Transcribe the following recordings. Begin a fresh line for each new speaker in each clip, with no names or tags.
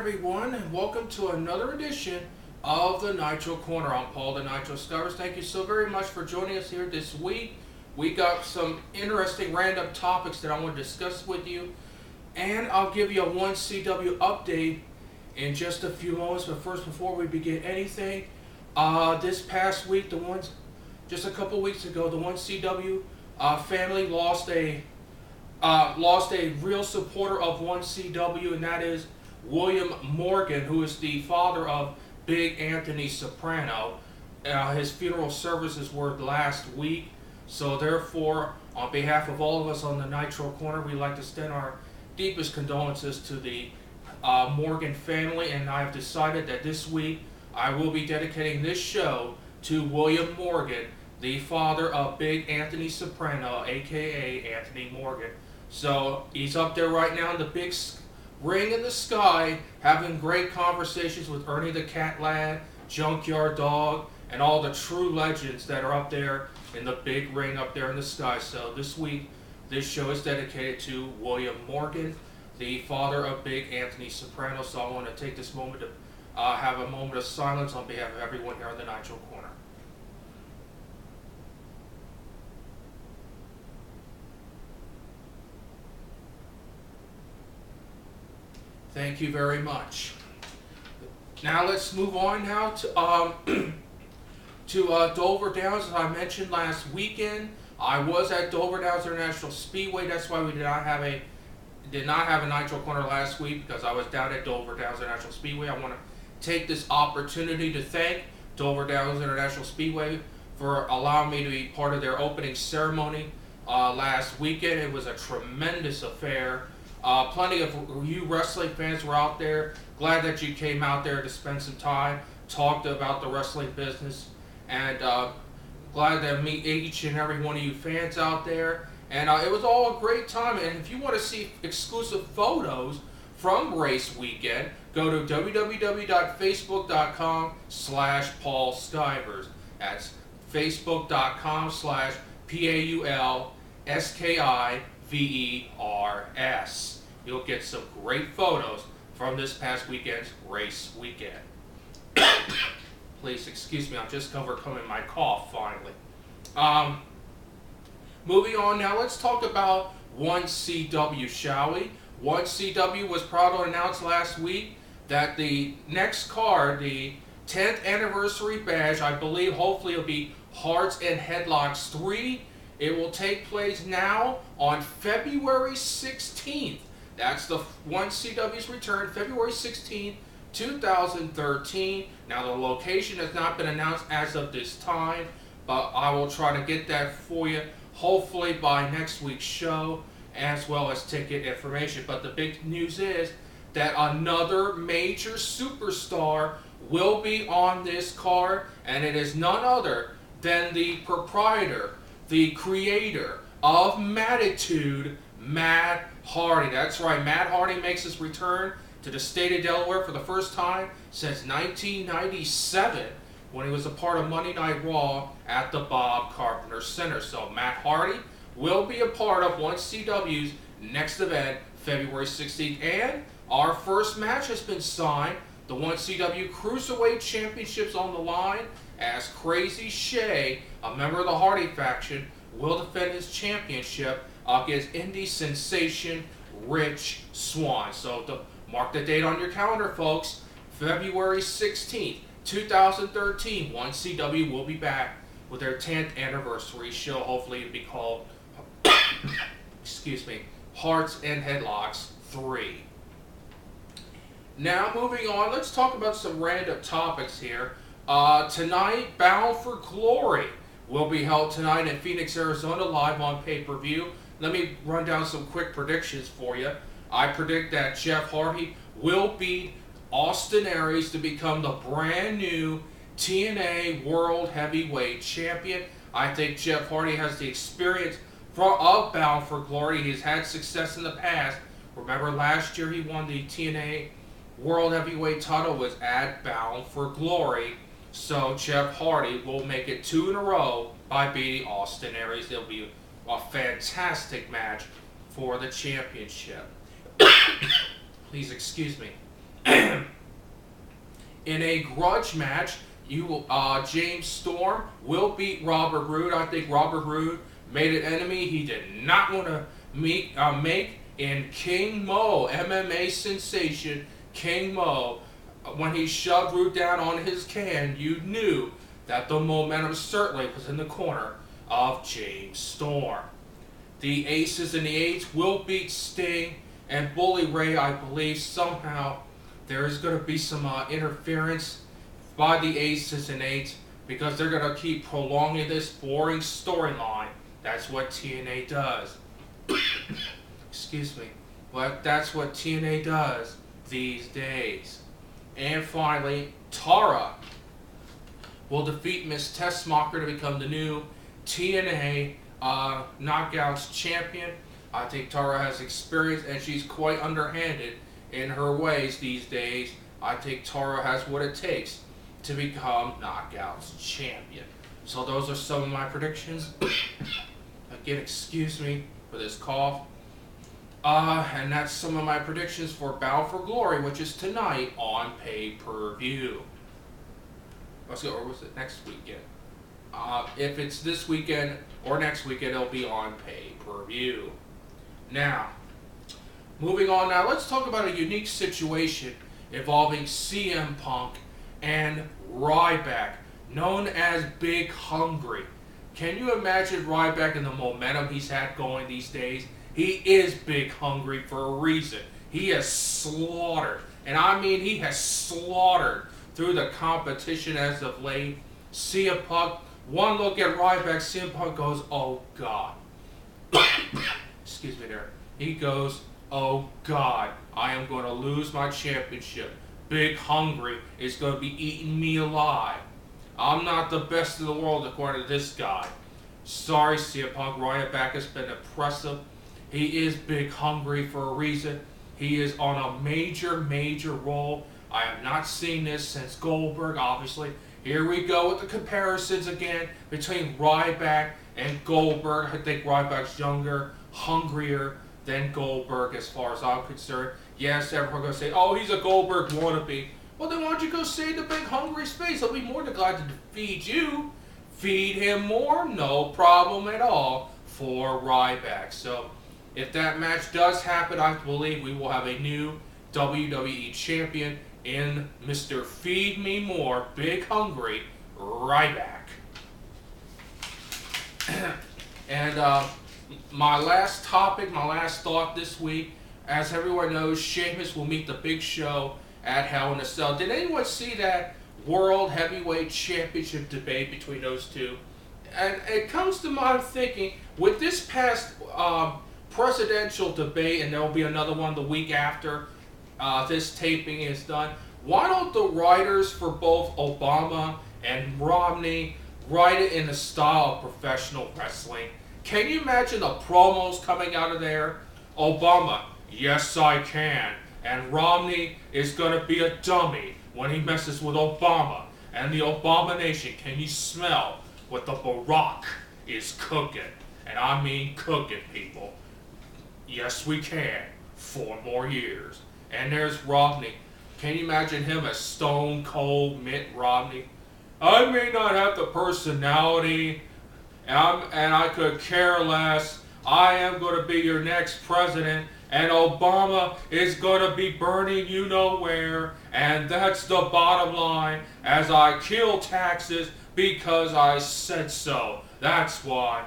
everyone, and welcome to another edition of the Nitro Corner. I'm Paul, the Nitro Scholars. Thank you so very much for joining us here this week. We got some interesting random topics that I want to discuss with you, and I'll give you a 1CW update in just a few moments. But first, before we begin anything, this past week, just a couple weeks ago, the 1CW family lost a real supporter of 1CW, and that is William Morgan, who is the father of Big Anthony Soprano. His funeral services were last week, so therefore, on behalf of all of us on the Nitro Corner, we'd like to extend our deepest condolences to the Morgan family, and I have decided that this week I will be dedicating this show to William Morgan, the father of Big Anthony Soprano, aka Anthony Morgan. So he's up there right now in the big ring in the sky, having great conversations with Ernie the Cat Lad, Junkyard Dog, and all the true legends that are up there in the big ring up there in the sky. So this week, this show is dedicated to William Morgan, the father of Big Anthony Soprano. So I want to take this moment to have a moment of silence on behalf of everyone here on the Nitro Corner. Thank you very much. Now let's move on now to Dover Downs. As I mentioned last weekend, I was at Dover Downs International Speedway. That's why we did not have a Nitro Corner last week, because I was down at Dover Downs International Speedway. I want to take this opportunity to thank Dover Downs International Speedway for allowing me to be part of their opening ceremony last weekend. It was a tremendous affair. Plenty of you wrestling fans were out there. Glad that you came out there to spend some time, talked about the wrestling business, and glad to meet each and every one of you fans out there. And it was all a great time. And if you want to see exclusive photos from race weekend, go to www.facebook.com/Paul Skivers. That's facebook.com/PAULSKIVERS. You'll get some great photos from this past weekend's race weekend. Please excuse me, I'm just overcoming my cough finally. Moving on now, let's talk about 1CW, shall we? 1CW was proud to announce last week that the next card, the 10th anniversary badge, I believe hopefully it'll be Hearts and Headlocks 3. It will take place now on February 16th. That's the 1CW's return, February 16th, 2013. Now the location has not been announced as of this time, but I will try to get that for you, hopefully by next week's show, as well as ticket information. But the big news is that another major superstar will be on this card, and it is none other than the proprietor, the creator of Mattitude, Matt Hardy. That's right, Matt Hardy makes his return to the state of Delaware for the first time since 1997, when he was a part of Monday Night Raw at the Bob Carpenter Center. So Matt Hardy will be a part of 1CW's next event, February 16th. And our first match has been signed. The 1CW Cruiserweight Championship's on the line, as Crazy Shay, a member of the Hardy faction, will defend his championship against indie sensation Rich Swann. So mark the date on your calendar, folks. February 16th, 2013, 1CW will be back with their 10th anniversary show. Hopefully it'll be called excuse me, Hearts and Headlocks 3. Now moving on, let's talk about some random topics here. Tonight, Bound for Glory will be held tonight in Phoenix, Arizona, live on pay-per-view. Let me run down some quick predictions for you. I predict that Jeff Hardy will beat Austin Aries to become the brand new TNA World Heavyweight Champion. I think Jeff Hardy has the experience of Bound for Glory. He's had success in the past. Remember last year he won the TNA World Heavyweight title, was at Bound for Glory. So Jeff Hardy will make it 2 in a row by beating Austin Aries. It'll be a fantastic match for the championship. Please excuse me. In a grudge match, James Storm will beat Robert Roode. I think Robert Roode made an enemy he did not want to make in King Mo, MMA sensation King Mo. When he shoved Roode down on his can, you knew that the momentum certainly was in the corner of James Storm. The Aces and the Eights will beat Sting and Bully Ray. I believe somehow there is going to be some interference by the Aces and Eights because they're going to keep prolonging this boring storyline. That's what TNA does. Excuse me. But that's what TNA does these days. And finally, Tara will defeat Miss Tessmacher to become the new TNA Knockouts champion. I think Tara has experience and she's quite underhanded in her ways these days. I think Tara has what it takes to become Knockouts champion. So those are some of my predictions. Again, excuse me for this cough. And that's some of my predictions for Bound for Glory, which is tonight on pay-per-view. Let's go, or was it next weekend? If it's this weekend or next weekend, it'll be on pay-per-view. Now, moving on now, let's talk about a unique situation involving CM Punk and Ryback, known as Big Hungry. Can you imagine Ryback and the momentum he's had going these days? He is Big Hungry for a reason. He has slaughtered, and I mean he has slaughtered through the competition as of late. CM Punk, one look at Ryback, CM Punk goes, oh God. Excuse me there. He goes, oh God, I am going to lose my championship. Big Hungry is going to be eating me alive. I'm not the best in the world according to this guy. Sorry, CM Punk. Ryback has been impressive. He is Big Hungry for a reason. He is on a major role. I have not seen this since Goldberg, obviously. Here we go with the comparisons again between Ryback and Goldberg. I think Ryback's younger, hungrier than Goldberg as far as I'm concerned. Yes, everyone's going to say, oh, he's a Goldberg wannabe. Well, then why don't you go save the Big Hungry space? He'll be more than glad to feed you. Feed him more, no problem at all for Ryback. So, if that match does happen, I believe we will have a new WWE champion in Mr. Feed Me More, Big Hungry, Ryback. And my last topic, my last thought this week, as everyone knows, Sheamus will meet the Big Show at Hell in a Cell. Did anyone see that World Heavyweight Championship debate between those two? And it comes to mind thinking, with this past presidential debate, and there will be another one the week after this taping is done, why don't the writers for both Obama and Romney write it in the style of professional wrestling? Can you imagine the promos coming out of there? Obama, yes I can. And Romney is going to be a dummy when he messes with Obama. And the Abomination, can you smell what the Barack is cooking? And I mean cooking, people. Yes, we can. 4 more years. And there's Romney. Can you imagine him as Stone Cold Mitt Romney? I may not have the personality, and I could care less. I am going to be your next president, and Obama is going to be burning you know where, and that's the bottom line, as I kill taxes because I said so. That's why.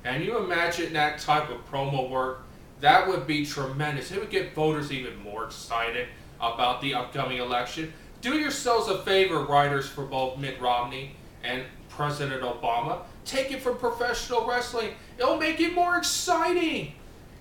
And you imagine that type of promo work? That would be tremendous. It would get voters even more excited about the upcoming election. Do yourselves a favor, writers for both Mitt Romney and President Obama. Take it from professional wrestling. It'll make it more exciting.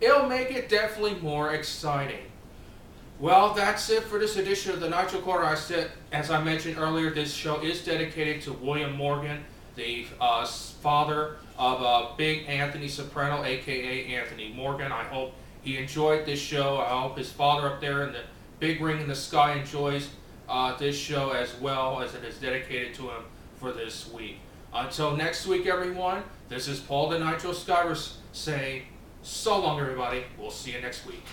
It'll make it definitely more exciting. Well, that's it for this edition of the Nitro Corner. As I mentioned earlier, this show is dedicated to William Morgan, the father of Big Anthony Soprano, a.k.a. Anthony Morgan. I hope he enjoyed this show. I hope his father up there in the big ring in the sky enjoys this show as well, as it is dedicated to him for this week. Until next week, everyone, this is Paul the Nitro Skyrus saying, so long, everybody. We'll see you next week.